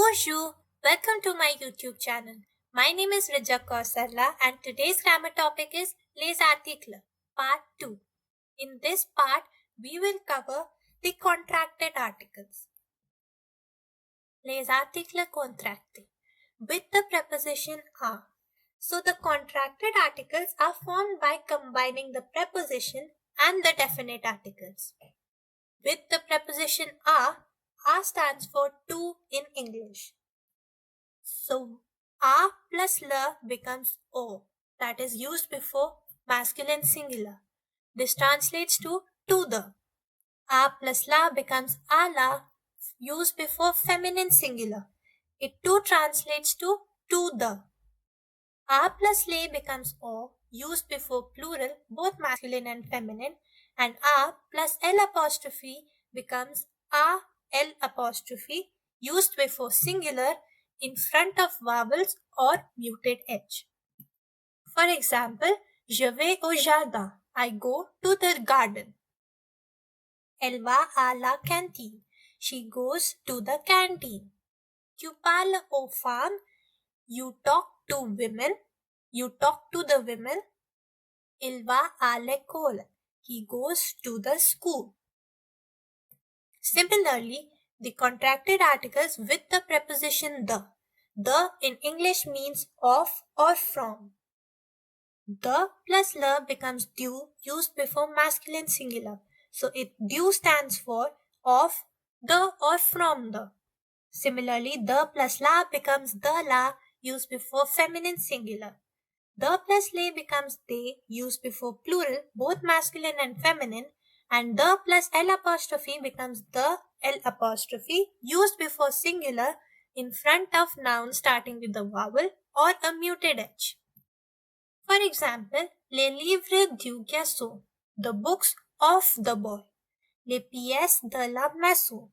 Bonjour, welcome to my YouTube channel. My name is Rija Kausarla and today's grammar topic is Les articles, part 2. In this part, we will cover the contracted articles. Les articles contractés with the preposition a. So the contracted articles are formed by combining the preposition and the definite articles. With the preposition a stands for to in English. So, a plus la becomes o, that is used before masculine singular. This translates to the. A plus la becomes a la, used before feminine singular. It too translates to the. A plus le becomes o, used before plural, both masculine and feminine, and a plus l apostrophe becomes a l apostrophe, used before singular, in front of vowels or muted h. For example, je vais au jardin. I go to the garden. Elle va à la cantine. She goes to the canteen. Tu parles aux femmes. You talk to women. You talk to the women. Il va à l'école. He goes to the school. Similarly, the contracted articles with the preposition the. The in English means of or from. The plus la becomes du, used before masculine singular. So du stands for of, the or from the. Similarly, the plus la becomes the la, used before feminine singular. The plus le becomes they, used before plural, both masculine and feminine. And the plus l apostrophe becomes the l apostrophe, used before singular, in front of noun starting with a vowel or a muted h. For example, les livres du garçon, the books of the boy. Les pièces de la maison,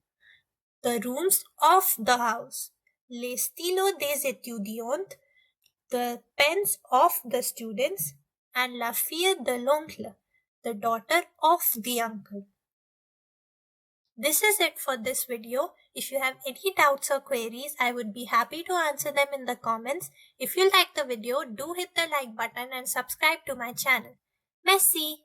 the rooms of the house. Les stylos des étudiantes, the pens of the students. And la fille de l'oncle, the daughter of the uncle. This is it for this video. If you have any doubts or queries, I would be happy to answer them in the comments. If you like the video, do hit the like button and subscribe to my channel. Merci!